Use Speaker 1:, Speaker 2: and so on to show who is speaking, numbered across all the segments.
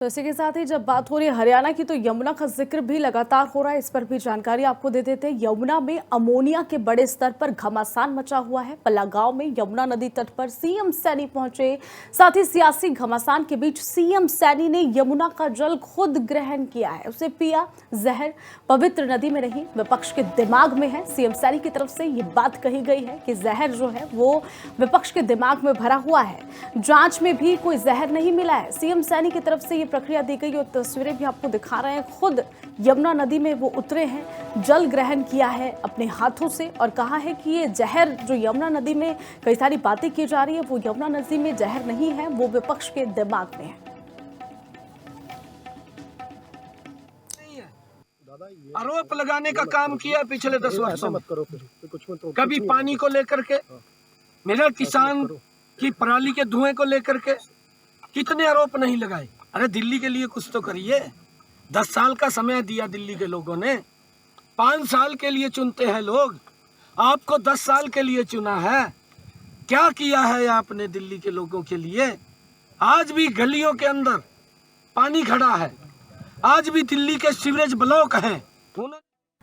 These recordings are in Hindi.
Speaker 1: तो इसी के साथ ही जब बात हो रही है हरियाणा की, तो यमुना का जिक्र भी लगातार हो रहा है। इस पर भी जानकारी आपको दे देते हैं। यमुना में अमोनिया के बड़े स्तर पर घमासान मचा हुआ है। पल्ला गांव में यमुना नदी तट पर सीएम सैनी पहुंचे। साथ ही सियासी घमासान के बीच सीएम सैनी ने यमुना का जल खुद ग्रहण किया है, उसे पिया। जहर पवित्र नदी में नहीं, विपक्ष के दिमाग में है। सीएम सैनी की तरफ से ये बात कही गई है कि जहर जो है वो विपक्ष के दिमाग में भरा हुआ है। जांच में भी कोई जहर नहीं मिला है। सीएम सैनी की तरफ से ये प्रक्रिया दी गई और तस्वीरें भी आपको दिखा रहे हैं। खुद यमुना नदी में वो उतरे हैं, जल ग्रहण किया है अपने हाथों से और कहा है कि ये जहर जो यमुना नदी में कई सारी बातें की जा रही है, वो यमुना नदी में जहर नहीं है, वो विपक्ष के दिमाग में है।
Speaker 2: आरोप लगाने का काम किया पिछले 10 वर्षों में। कभी पानी को लेकर के, मेरा किसान की पराली के धुएं को लेकर के कितने आरोप नहीं लगाए। अरे दिल्ली के लिए कुछ तो करिए। 10 साल का समय दिया दिल्ली के लोगों ने, 5 साल के लिए चुनते हैं लोग। आपको 10 साल के लिए चुना है। क्या किया है आपने दिल्ली के लोगों के लिए? आज भी गलियों के अंदर पानी खड़ा है, आज भी दिल्ली के सीवरेज ब्लॉक हैं।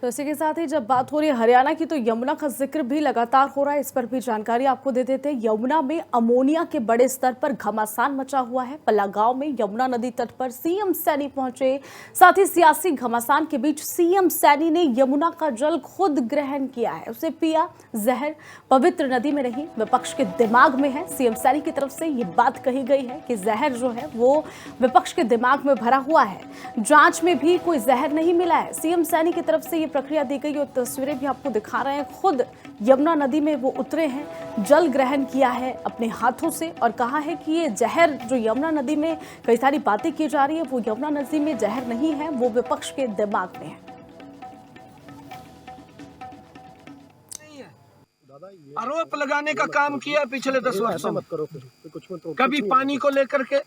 Speaker 1: तो इसी के साथ ही जब बात हो रही है हरियाणा की, तो यमुना का जिक्र भी लगातार हो रहा है। इस पर भी जानकारी आपको दे देते हैं। यमुना में अमोनिया के बड़े स्तर पर घमासान मचा हुआ है। पल्ला गांव में यमुना नदी तट पर सीएम सैनी पहुंचे। साथ ही सियासी घमासान के बीच सीएम सैनी ने यमुना का जल खुद ग्रहण किया है, उसे पिया। जहर पवित्र नदी में नहीं, विपक्ष के दिमाग में है। सीएम सैनी की तरफ से ये बात कही गई है कि जहर जो है वो विपक्ष के दिमाग में भरा हुआ है। जांच में भी कोई जहर नहीं मिला है। सीएम सैनी की तरफ से प्रक्रिया दी गई और तस्वीरें भी आपको दिखा रहे हैं। खुद यमुना नदी में वो उतरे हैं, जल ग्रहण किया है अपने हाथों से और कहा है कि ये जहर जो यमुना नदी में कई सारी बातें की जा रही है, वो यमुना नदी में जहर नहीं है, वो विपक्ष के दिमाग में है।
Speaker 2: आरोप लगाने का काम किया पिछले 10 वर्षों में। कभी पानी को लेकर के,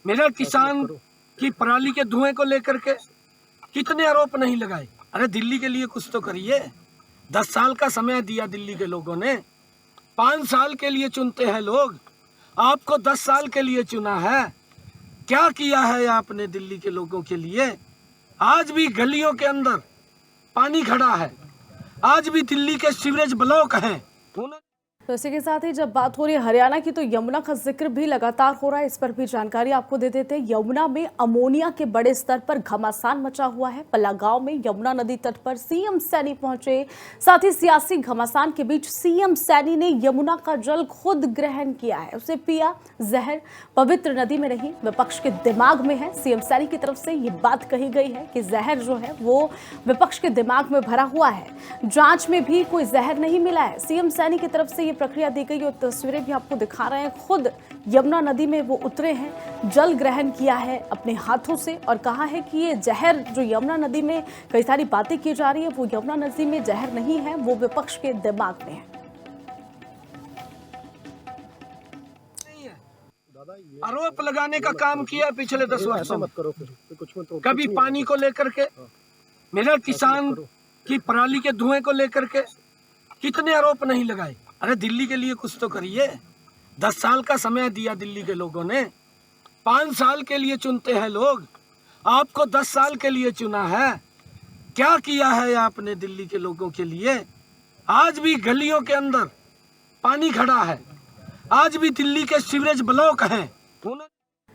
Speaker 2: मेरा किसान की पराली के धुएं को लेकर के कितने आरोप नहीं लगाए। अरे दिल्ली के लिए कुछ तो करिए। 10 साल का समय दिया दिल्ली के लोगों ने, 5 साल के लिए चुनते हैं लोग। आपको 10 साल के लिए चुना है। क्या किया है आपने दिल्ली के लोगों के लिए? आज भी गलियों के अंदर पानी खड़ा है, आज भी दिल्ली के सीवरेज ब्लॉक हैं।
Speaker 1: तो इसी के साथ ही जब बात हो रही है हरियाणा की, तो यमुना का जिक्र भी लगातार हो रहा है। इस पर भी जानकारी आपको दे देते हैं। यमुना में अमोनिया के बड़े स्तर पर घमासान मचा हुआ है। पल्ला गांव में यमुना नदी तट पर सीएम सैनी पहुंचे। साथ ही सियासी घमासान के बीच सीएम सैनी ने यमुना का जल खुद ग्रहण किया है, उसे पिया। जहर पवित्र नदी में नहीं, विपक्ष के दिमाग में है। सीएम सैनी की तरफ से ये बात कही गई है कि जहर जो है वो विपक्ष के दिमाग में भरा हुआ है। जांच में भी कोई जहर नहीं मिला है। सीएम सैनी की तरफ से प्रक्रिया दी गई और तस्वीरें भी आपको दिखा रहे हैं। खुद यमुना नदी में वो उतरे हैं, जल ग्रहण किया है अपने हाथों से और कहा है कि ये जहर जो यमुना नदी में कई सारी बातें की जा रही है, वो यमुना नदी में जहर नहीं है, वो विपक्ष के दिमाग में है।
Speaker 2: आरोप लगाने का काम किया पिछले 10 वर्षों में। कभी पानी को लेकर के, मेरा किसान की पराली के धुएं को लेकर के कितने आरोप नहीं लगाए। अरे दिल्ली के लिए कुछ तो करिए। 10 साल का समय दिया दिल्ली के लोगों ने, 5 साल के लिए चुनते हैं लोग। आपको 10 साल के लिए चुना है। क्या किया है आपने दिल्ली के लोगों के लिए? आज भी गलियों के अंदर पानी खड़ा है, आज भी दिल्ली के सीवरेज ब्लॉक हैं।